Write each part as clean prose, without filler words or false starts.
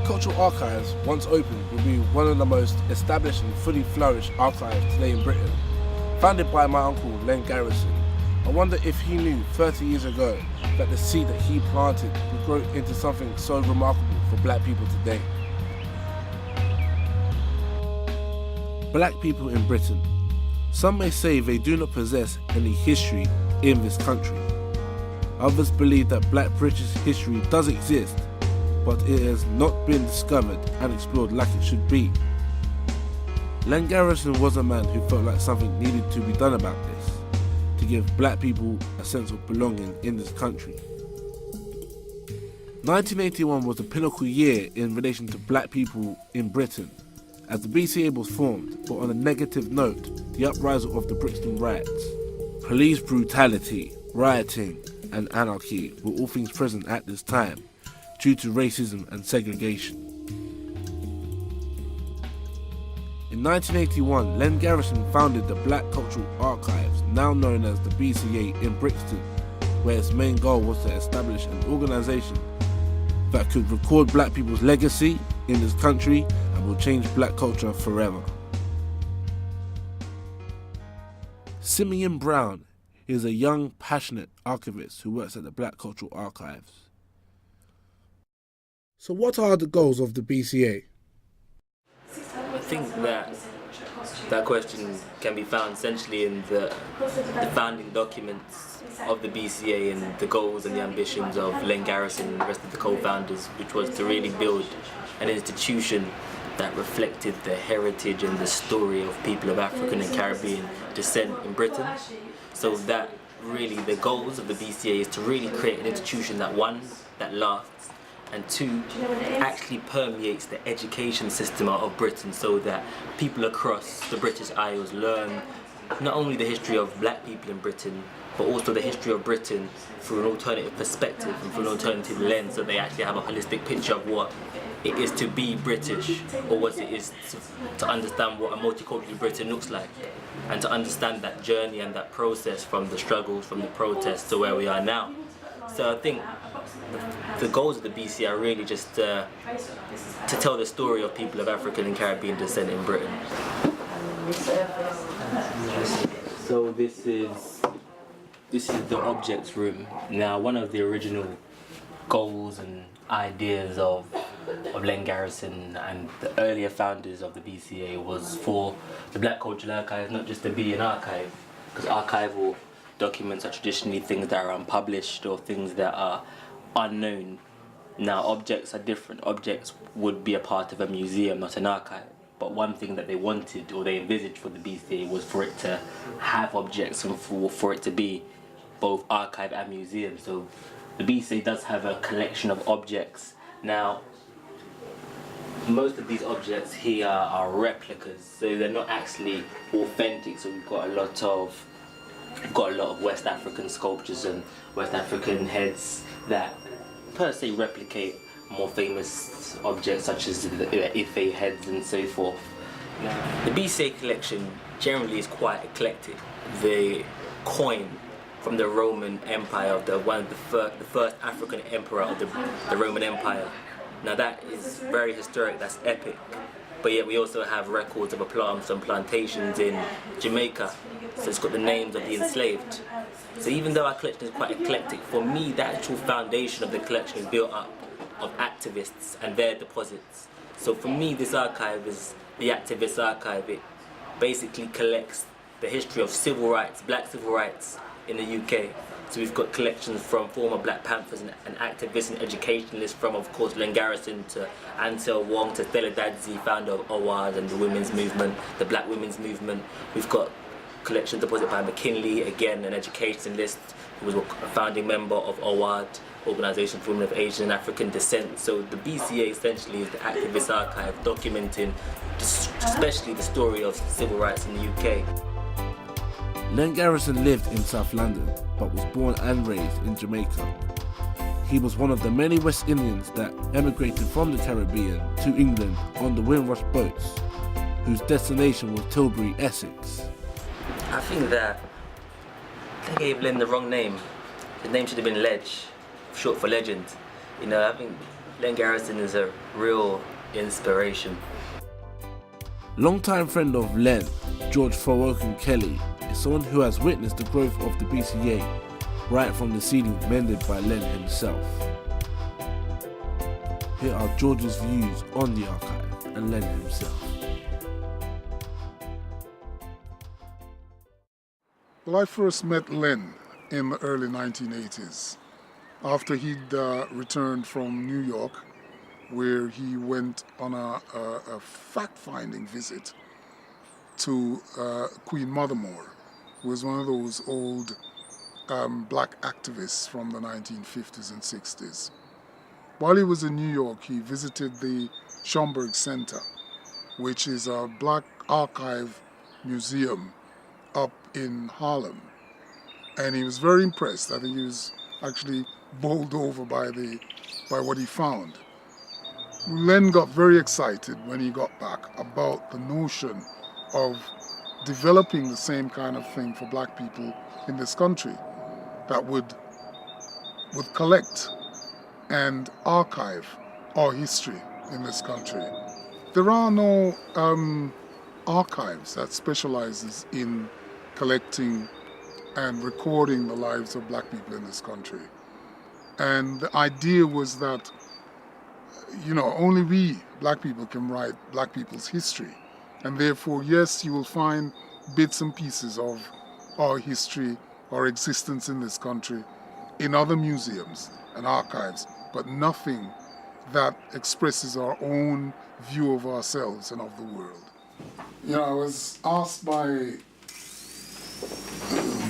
Cultural Archives, once opened, will be one of the most established and fully flourished archives today in Britain. Founded by my uncle Len Garrison, I wonder if he knew 30 years ago that the seed that he planted would grow into something so remarkable for black people today. Black people in Britain. Some may say they do not possess any history in this country. Others believe that black British history does exist, but it has not been discovered and explored like it should be. Len Garrison was a man who felt like something needed to be done about this, to give black people a sense of belonging in this country. 1981 was the pinnacle year in relation to black people in Britain, as the BCA was formed, but on a negative note, the uprising of the Brixton riots. Police brutality, rioting and anarchy were all things present at this time, due to racism and segregation. In 1981, Len Garrison founded the Black Cultural Archives, now known as the BCA in Brixton, where its main goal was to establish an organisation that could record black people's legacy in this country and will change black culture forever. Simeon Brown is a young, passionate archivist who works at the Black Cultural Archives. So what are the goals of the BCA? I think that question can be found essentially in the founding documents of the BCA and the goals and the ambitions of Len Garrison and the rest of the co-founders, which was to really build an institution that reflected the heritage and the story of people of African and Caribbean descent in Britain. So that really the goals of the BCA is to really create an institution that, one, that lasts, and two, actually permeates the education system of Britain, so that people across the British Isles learn not only the history of black people in Britain, but also the history of Britain through an alternative perspective and through an alternative lens, so they actually have a holistic picture of what it is to be British, or what it is to understand what a multicultural Britain looks like, and to understand that journey and that process from the struggles, from the protests to where we are now. So I think the goals of the BCA are really just to tell the story of people of African and Caribbean descent in Britain. So this is the objects room. Now, one of the original goals and ideas of Len Garrison and the earlier founders of the BCA was for the Black Cultural Archive not just to be an archive, because archival documents are traditionally things that are unpublished or things that are unknown. Now, objects are different. Objects would be a part of a museum, not an archive. But one thing that they wanted or they envisaged for the BCA was for it to have objects and for it to be both archive and museum. So the BCA does have a collection of objects. Now, most of these objects here are replicas, so they're not actually authentic. So we've got a lot of West African sculptures and West African heads that per se replicate more famous objects such as the Ife heads and so forth. The BCA collection generally is quite eclectic. The coin from the Roman Empire, the first African emperor of the Roman Empire. Now that is very historic, that's epic. But yet we also have records of some plantations in Jamaica. So it's got the names of the enslaved. So even though our collection is quite eclectic, for me the actual foundation of the collection is built up of activists and their deposits. So for me this archive is the activist archive. It basically collects the history of civil rights, black civil rights in the UK. So we've got collections from former Black Panthers and activists and educationalists, from of course Len Garrison to Ansel Wong to Stella Dadzi, founder of OWAD and the women's movement, the black women's movement. We've got collections deposited by McKinley, again an educationalist who was a founding member of OWAD, Organisation for Women of Asian and African Descent. So the BCA essentially is the activist archive documenting especially the story of civil rights in the UK. Len Garrison lived in South London, but was born and raised in Jamaica. He was one of the many West Indians that emigrated from the Caribbean to England on the Windrush boats, whose destination was Tilbury, Essex. I think that they gave Len the wrong name. His name should have been Ledge, short for legend. You know, I think Len Garrison is a real inspiration. Longtime friend of Len, George Fawoken Kelly, is someone who has witnessed the growth of the BCA right from the seeding mended by Len himself. Here are George's views on the archive and Len himself. Well, I first met Len in the early 1980s after he'd returned from New York, where he went on a fact-finding visit to Queen Mothermore, who was one of those old black activists from the 1950s and 60s. While he was in New York, he visited the Schomburg Center, which is a black archive museum up in Harlem. And he was very impressed. I think he was actually bowled over by what he found. Len got very excited when he got back about the notion of developing the same kind of thing for black people in this country that would collect and archive our history in this country. There are no archives that specializes in collecting and recording the lives of black people in this country. And the idea was that, only we, black people, can write black people's history. And therefore, yes, you will find bits and pieces of our history, our existence in this country, in other museums and archives, but nothing that expresses our own view of ourselves and of the world. I was asked by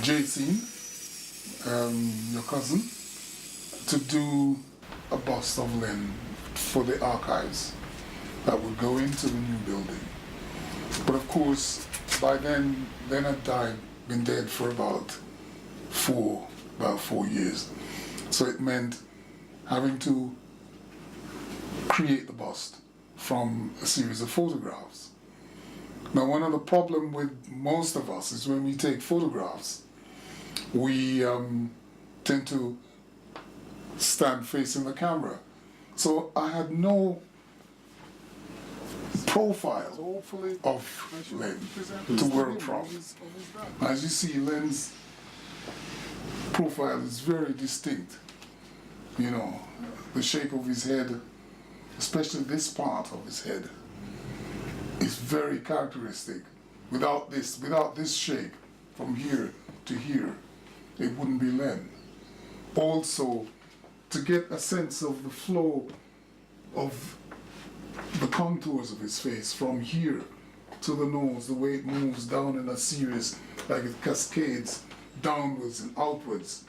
JC, your cousin, to do a bust of Len for the archives that would go into the new building. But of course, by then, Len had been dead for about 4 years. So it meant having to create the bust from a series of photographs. Now, one of the problems with most of us is when we take photographs, we tend to stand facing the camera. So I had no profile of Len to work from. As you see, Len's profile is very distinct. The shape of his head, especially this part of his head, is very characteristic. Without this shape, from here to here, it wouldn't be Len. Also, to get a sense of the flow of the contours of his face from here to the nose, the way it moves down in a series, like it cascades downwards and outwards.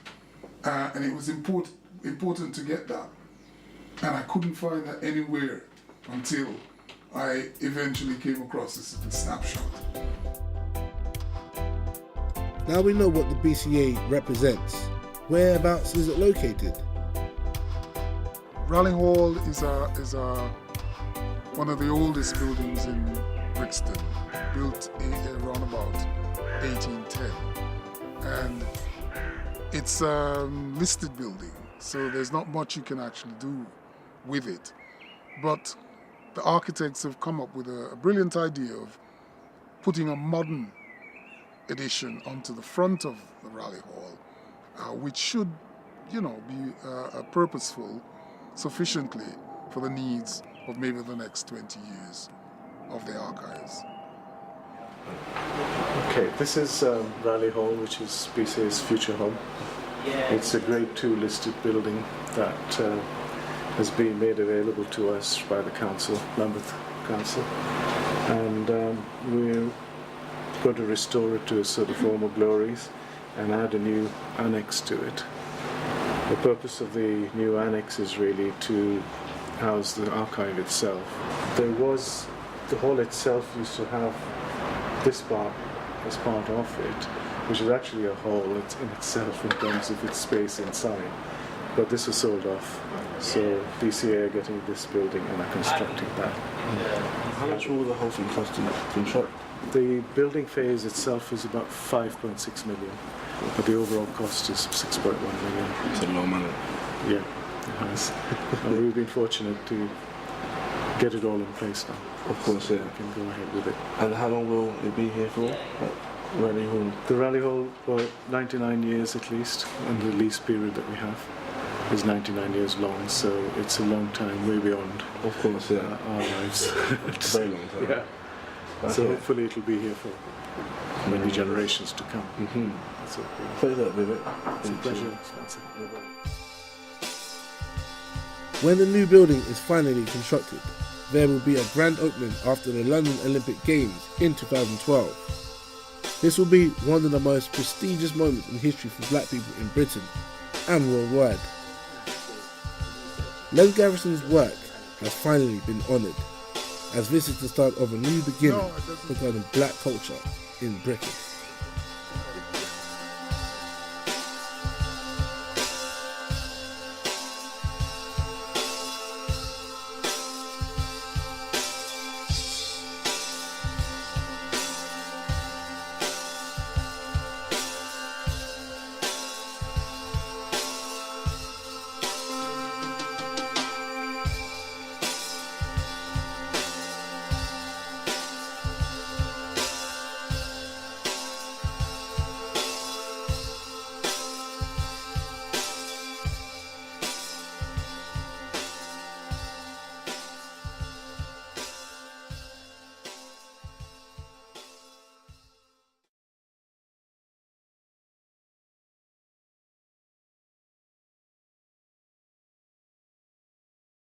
And it was important to get that. And I couldn't find that anywhere until I eventually came across this snapshot. Now we know what the BCA represents. Whereabouts is it located? Raleigh Hall is one of the oldest buildings in Brixton, built around about 1810. And it's a listed building, so there's not much you can actually do with it. But the architects have come up with a brilliant idea of putting a modern addition onto the front of the Raleigh Hall, which should, be purposeful sufficiently for the needs of maybe the next 20 years of the archives. Okay, this is Raleigh Hall, which is BCA's future home. It's a Grade 2 listed building that has been made available to us by the council, Lambeth Council, and we're going to restore it to its sort of former glories and add a new annex to it. The purpose of the new annex is really to house the archive itself. The hall itself used to have this part as part of it, which is actually a hall in itself in terms of its space inside. But this was sold off, so BCA are getting this building and are constructing that. How much will the whole thing cost to construct? The building phase itself is about 5.6 million, but the overall cost is 6.1 million. It's a lot of money. Yeah. It has. And we've been fortunate to get it all in place now. Of course, yeah. We can go ahead with it. And how long will it be here for? Rally Hall? The Rally Hall, well, 99 years at least, and the lease period that we have is 99 years long, so it's a long time, way beyond Of course, yeah. our lives. It's a very long time. Yeah. Okay. So hopefully it'll be here for many generations to come. Mm-hmm. That's what we're Pleasure, Vivek. It's a pleasure, Spencer. When the new building is finally constructed, there will be a grand opening after the London Olympic Games in 2012. This will be one of the most prestigious moments in history for black people in Britain and worldwide. Len Garrison's work has finally been honoured, as this is the start of a new beginning regarding black culture in Britain.